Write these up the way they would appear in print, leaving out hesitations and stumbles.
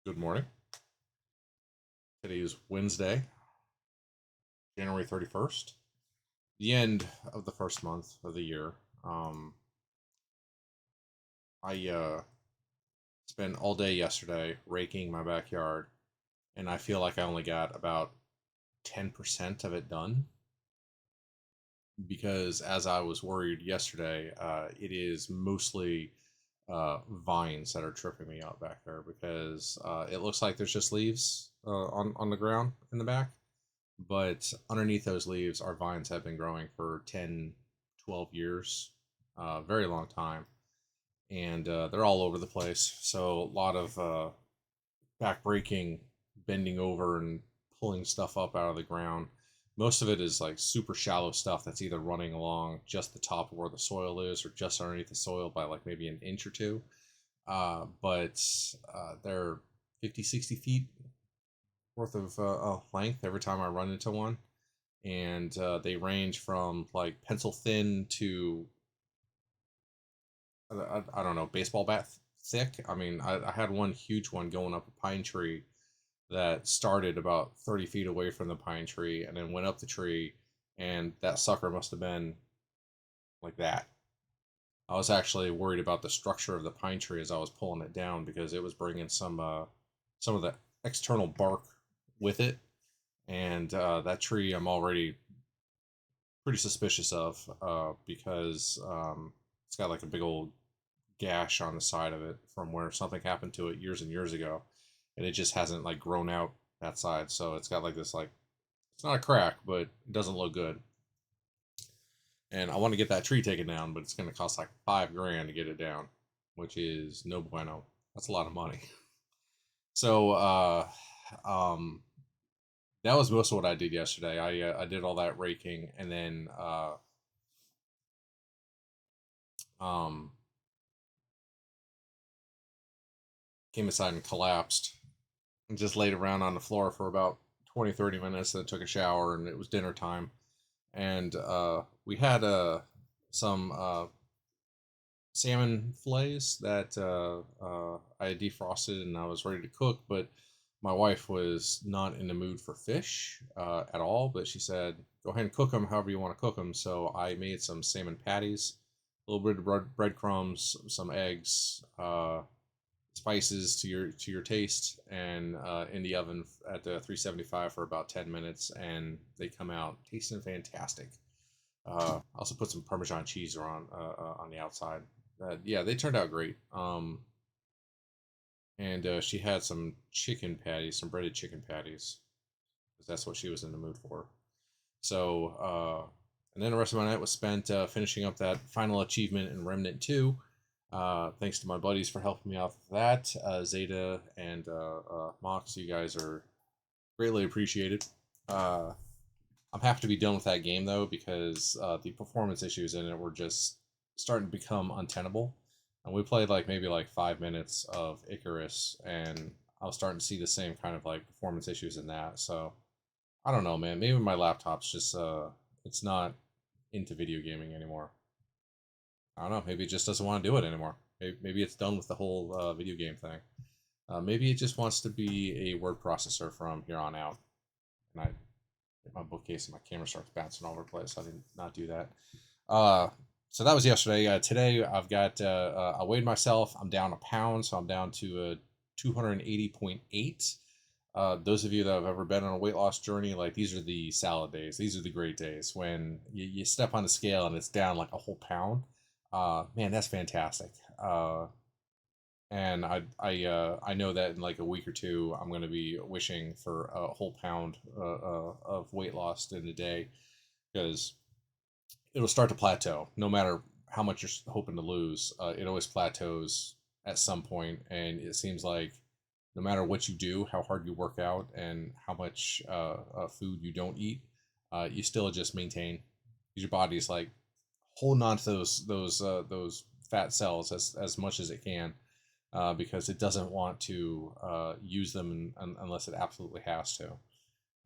Good morning. Today is Wednesday, January 31st, the end of the first month of the year. I spent all day yesterday raking my backyard, and I feel like I only got about 10% of it done because, as I was worried yesterday, it is mostly vines that are tripping me out back there because it looks like there's just leaves on the ground in the back. But underneath those leaves, our vines have been growing for 10, 12 years, very long time. And they're all over the place. So a lot of back breaking, bending over, and pulling stuff up out of the ground. Most of it is like super shallow stuff that's either running along just the top of where the soil is or just underneath the soil by like maybe an inch or two. But they're 50, 60 feet worth of length every time I run into one, and they range from like pencil thin to I don't know, baseball bat thick. I mean, I had one huge one going up a pine tree that started about 30 feet away from the pine tree and then went up the tree, and that sucker must have been like that. I was actually worried about the structure of the pine tree as I was pulling it down because it was bringing some of the external bark with it, and that tree I'm already pretty suspicious of because it's got like a big old gash on the side of it from where something happened to it years and years ago, and it just hasn't like grown out that side. So it's got like this like it's not a crack, but it doesn't look good. And I want to get that tree taken down, but it's going to cost like 5 grand to get it down, which is no bueno. That's a lot of money. So um, that was most of what I did yesterday. I did all that raking, and then um, came inside and collapsed and just laid around on the floor for about 20, 30 minutes, then took a shower, and it was dinner time. And we had some salmon fillets that I had defrosted and I was ready to cook, but my wife was not in the mood for fish at all. But she said, "Go ahead and cook them however you want to cook them." So I made some salmon patties, a little bit of breadcrumbs, some eggs, spices to your taste, and in the oven at 375 for about 10 minutes, and they come out tasting fantastic. I also put some Parmesan cheese on the outside. Yeah, they turned out great. And she had some chicken patties, some breaded chicken patties, because that's what she was in the mood for. So, and then the rest of my night was spent finishing up that final achievement in Remnant 2. Thanks to my buddies for helping me out with that. Zeta and Mox, you guys are greatly appreciated. I'm happy to be done with that game though because the performance issues in it were just starting to become untenable. And we played like maybe like 5 minutes of Icarus, and I was starting to see the same kind of like performance issues in that. So I don't know, man. Maybe my laptop's just it's not into video gaming anymore. I don't know. Maybe it just doesn't want to do it anymore. Maybe it's done with the whole video game thing. Maybe it just wants to be a word processor from here on out. And I hit my bookcase and my camera starts bouncing all over the place. I did not do that. Uh, so that was yesterday. Today I've got I weighed myself. I'm down a pound, so I'm down to 280.8. Those of you that have ever been on a weight loss journey, like these are the salad days. These are the great days when you step on the scale and it's down like a whole pound. Man, that's fantastic. And I know that in like a week or two, I'm going to be wishing for a whole pound of weight loss in a day because it'll start to plateau. No matter how much you're hoping to lose, it always plateaus at some point, and it seems like no matter what you do, how hard you work out, and how much food you don't eat, you still just maintain. Your body's like holding on to those fat cells as much as it can because it doesn't want to use them unless it absolutely has to.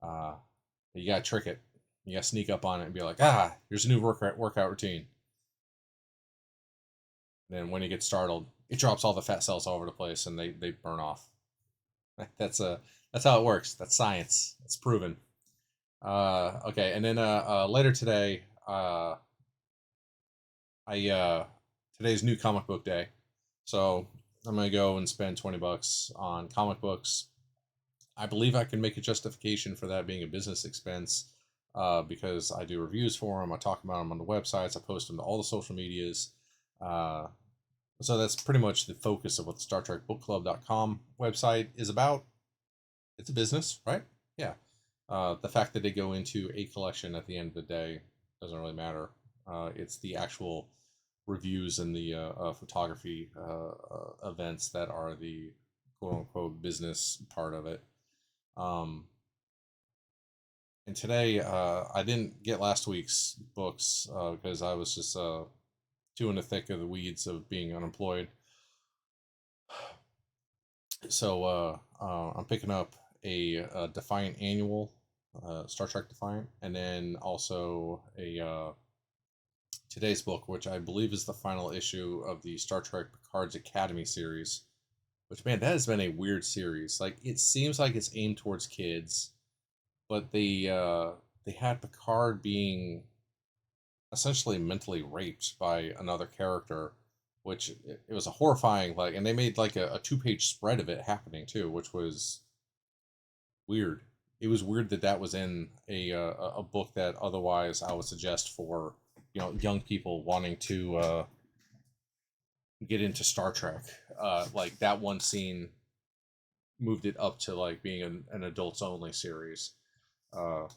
Uh, you gotta trick it. You gotta sneak up on it and be like, here's a new workout routine. And then when you get startled, it drops all the fat cells all over the place and they burn off. That's that's how it works. That's science. It's proven. Okay, and then later today, I today's new comic book day, so I'm gonna go and spend $20 on comic books. I believe I can make a justification for that being a business expense, because I do reviews for them. I talk about them on the websites. I post them to all the social medias. Uh, so that's pretty much the focus of what the StarTrekBookClub.com website is about. It's a business, right? Yeah. The fact that they go into a collection at the end of the day doesn't really matter. It's the actual reviews and the photography events that are the quote unquote business part of it. Um, and today, I didn't get last week's books because I was just too in the thick of the weeds of being unemployed. So I'm picking up a Defiant Annual, Star Trek Defiant, and then also a today's book, which I believe is the final issue of the Star Trek Picard's Academy series. Which, man, that has been a weird series. Like, it seems like it's aimed towards kids, but they had Picard being essentially mentally raped by another character, which it was a horrifying, like, and they made like a 2 page spread of it happening too, which was weird. It was weird that that was in a book that otherwise I would suggest for young people wanting to get into Star Trek. Like that one scene moved it up to like being an adults only series. Uh,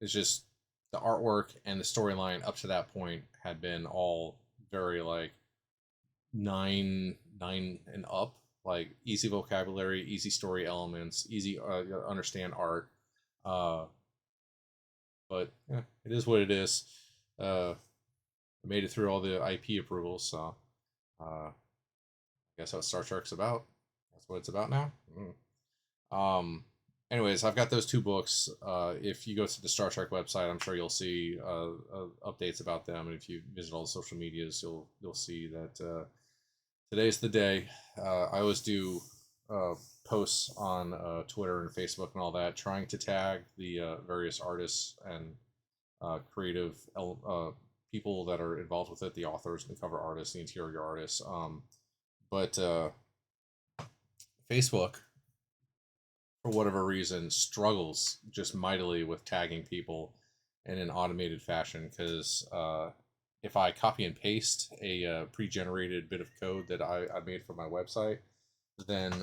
it's just the artwork and the storyline up to that point had been all very like nine and up, like easy vocabulary, easy story elements, easy understand art. Uh, but yeah, it is what it is. I made it through all the IP approvals, so I guess what Star Trek's about. That's what it's about now. Um, anyways, I've got those two books. If you go to the Star Trek website, I'm sure you'll see updates about them, and if you visit all the social medias, you'll see that today's the day. I always do uh, posts on Twitter and Facebook and all that, trying to tag the various artists and creative people that are involved with it, the authors, the cover artists, the interior artists. But Facebook, for whatever reason, struggles just mightily with tagging people in an automated fashion because if I copy and paste a pre-generated bit of code that I made for my website, then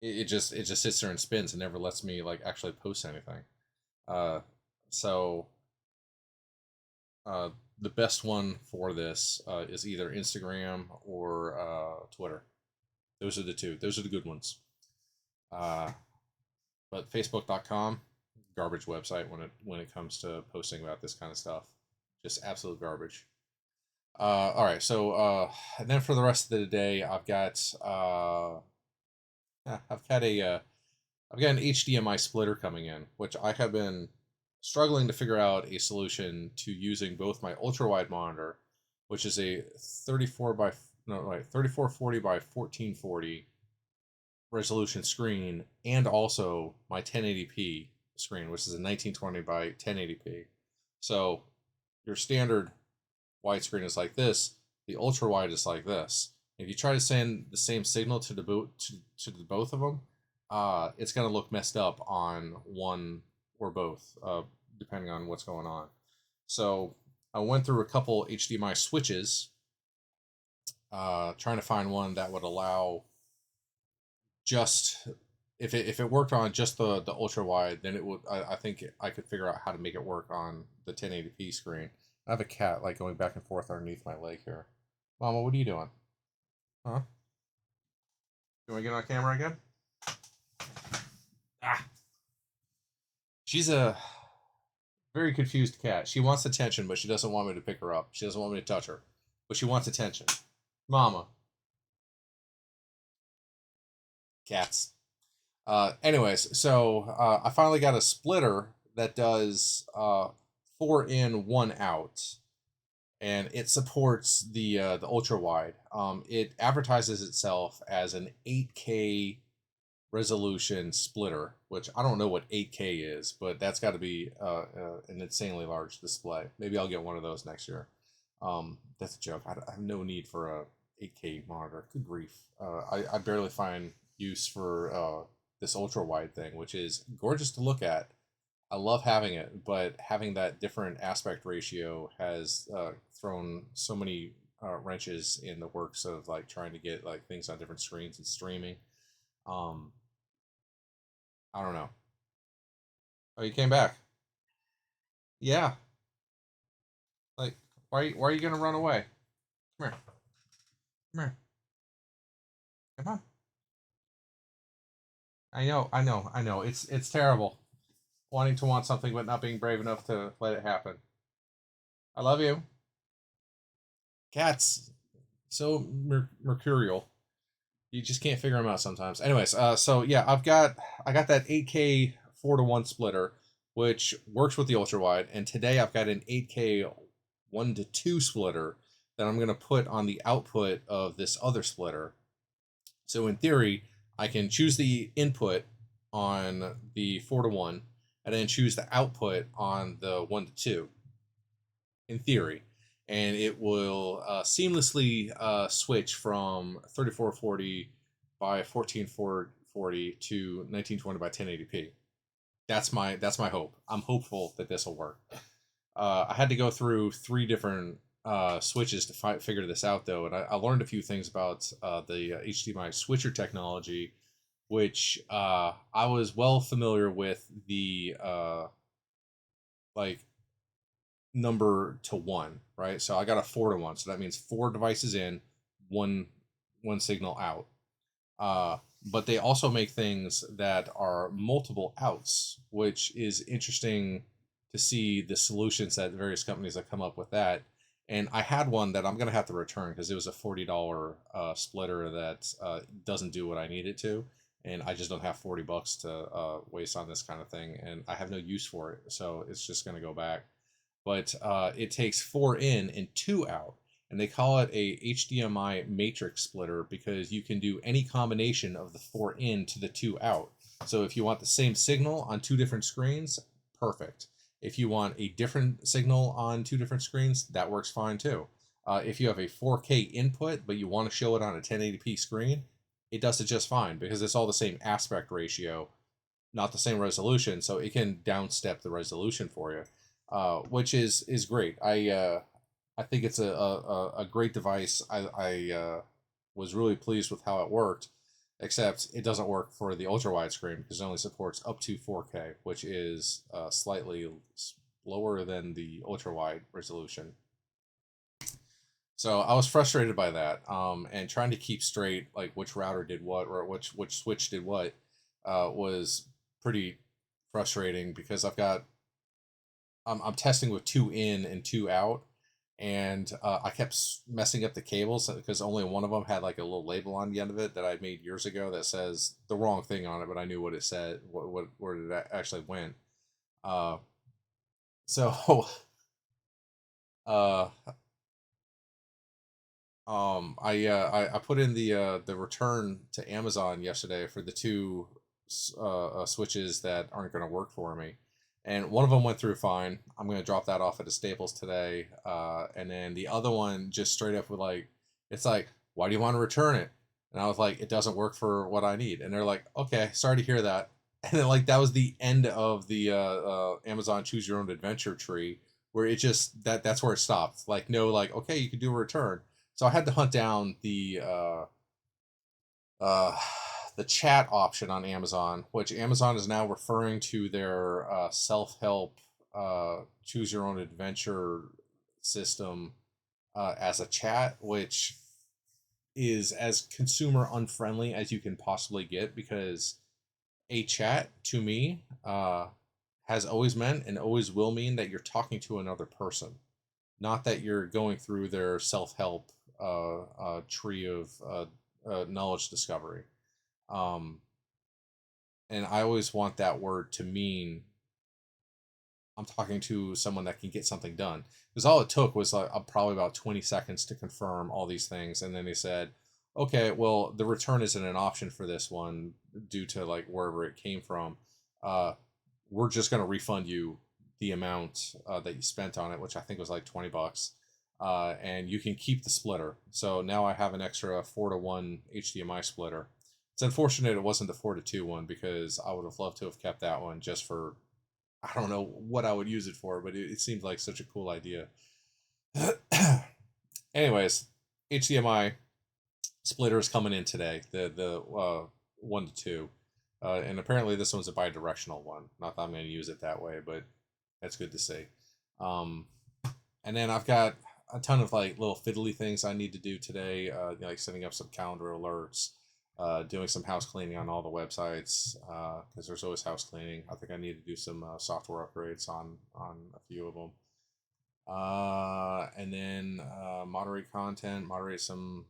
it just sits there and spins and never lets me like actually post anything. Uh, so uh, the best one for this is either Instagram or Twitter. Those are the two. Those are the good ones. Uh, but Facebook.com, garbage website when it comes to posting about this kind of stuff. Just absolute garbage. All right, so and then for the rest of the day, I've got I've got an HDMI splitter coming in, which I have been struggling to figure out a solution to using both my ultra wide monitor, which is a 34 by no right 3440 by 1440 resolution screen, and also my 1080p screen, which is a 1920 by 1080p. So your standard widescreen is like this. The ultra wide is like this. If you try to send the same signal to to the both of them, it's gonna look messed up on one or both, depending on what's going on. So I went through a couple HDMI switches, trying to find one that would allow just if it worked on just the ultra wide, then it would. I think I could figure out how to make it work on the 1080p screen. I have a cat like going back and forth underneath my leg here. Mama, what are you doing? Huh? You want to get on camera again? Ah, she's a very confused cat. She wants attention, but she doesn't want me to pick her up. She doesn't want me to touch her, but she wants attention. Mama, cats. Anyways, so I finally got a splitter that does 4 in, 1 out. and it supports the ultra wide. It advertises itself as an 8K resolution splitter, which I don't know what 8K is, but that's got to be an insanely large display. Maybe I'll get one of those next year. That's a joke. I have no need for a 8K monitor. Good grief. I barely find use for this ultra wide thing, which is gorgeous to look at. I love having it, but having that different aspect ratio has thrown so many wrenches in the works of like trying to get like things on different screens and streaming. Um, I don't know. Oh, you came back. Yeah. Like, why are you gonna run away? Come here. Come here. Come on. I know. It's terrible. Wanting to want something but not being brave enough to let it happen. I love you. Cats. So mercurial. You just can't figure them out sometimes. Anyways, so yeah, I got that 8K 4:1 splitter, which works with the ultra wide, and today I've got an 8K 1:2 splitter that I'm gonna put on the output of this other splitter. So in theory, I can choose the input on the 4:1, and then choose the output on the 1:2. In theory, and it will seamlessly switch from 3440 by 1440 to 1920 by 1080p. That's my hope. I'm hopeful that this will work. I had to go through three different switches to figure this out, though, and I learned a few things about the HDMI switcher technology, which I was well familiar with the like number to one, right? So I got a 4:1, so that means four devices in, one one signal out. But they also make things that are multiple outs, which is interesting to see the solutions that various companies have come up with that. And I had one that I'm gonna have to return because it was a $40 splitter that doesn't do what I need it to, and I just don't have $40 to waste on this kind of thing, and I have no use for it, so it's just gonna go back. But it takes four in and two out, and they call it a HDMI matrix splitter because you can do any combination of the four in to the two out. So if you want the same signal on two different screens, perfect. If you want a different signal on two different screens, that works fine too. If you have a 4K input but you want to show it on a 1080p screen, it does it just fine because it's all the same aspect ratio, not the same resolution, so it can downstep the resolution for you, which is great. I think it's a great device. I was really pleased with how it worked, except it doesn't work for the ultra wide screen because it only supports up to 4K, which is slightly lower than the ultra wide resolution. So I was frustrated by that, and trying to keep straight like which router did what or which switch did what was pretty frustrating because I'm testing with two in and two out, and I kept messing up the cables because only one of them had like a little label on the end of it that I made years ago that says the wrong thing on it, but I knew what it said, what where it actually went. Uh, so uh, I put in the return to Amazon yesterday for the two switches that aren't going to work for me, and one of them went through fine. I'm going to drop that off at the Staples today, and then the other one just straight up with like, it's like, why do you want to return it? And I was like, it doesn't work for what I need, and they're like, okay, sorry to hear that. And then like that was the end of the Amazon Choose Your Own Adventure tree, where it just that's where it stopped. Like no, like okay, you can do a return. So I had to hunt down uh, the chat option on Amazon, which Amazon is now referring to their self help choose your own adventure system as a chat, which is as consumer unfriendly as you can possibly get because a chat to me has always meant and always will mean that you're talking to another person, not that you're going through their self help tree of knowledge discovery. Um, and I always want that word to mean I'm talking to someone that can get something done. Because all it took was like probably about 20 seconds to confirm all these things, and then they said, okay, well, the return isn't an option for this one due to like wherever it came from. Uh, we're just going to refund you the amount that you spent on it, which I think was like $20. And you can keep the splitter. So now I have an extra 4-to-1 HDMI splitter. It's unfortunate it wasn't the 4-to-2 one, because I would have loved to have kept that one just for, I don't know what I would use it for, but it seemed like such a cool idea. Anyways, HDMI splitter is coming in today. The 1-to-2, and apparently this one's a bi-directional one. Not that I'm going to use it that way, but that's good to see. Um, and then I've got a ton of like little fiddly things I need to do today, like setting up some calendar alerts, doing some house cleaning on all the websites, because there's always house cleaning. I think I need to do some software upgrades on a few of them. And then moderate content, moderate some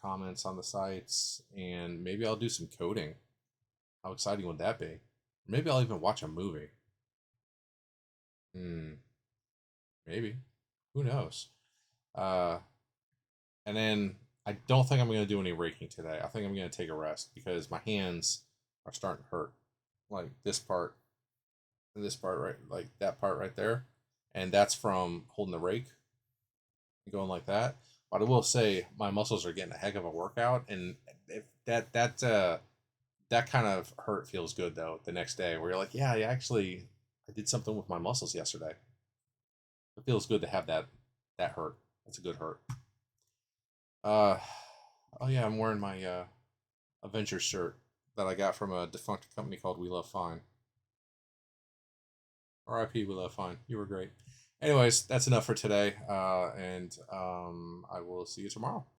comments on the sites, and maybe I'll do some coding. How exciting would that be? Maybe I'll even watch a movie. Hmm, maybe. Who knows? Uh, and then I don't think I'm going to do any raking today. I think I'm going to take a rest because my hands are starting to hurt. Like this part, and this part right, like that part right there. And that's from holding the rake and going like that. But I will say my muscles are getting a heck of a workout, and if that kind of hurt feels good though the next day, where you're like, yeah, I did something with my muscles yesterday. It feels good to have that hurt. That's a good hurt. Uh, oh yeah, I'm wearing my Avengers shirt that I got from a defunct company called We Love Fine. R.I.P. We Love Fine. You were great. Anyways, that's enough for today, and I will see you tomorrow.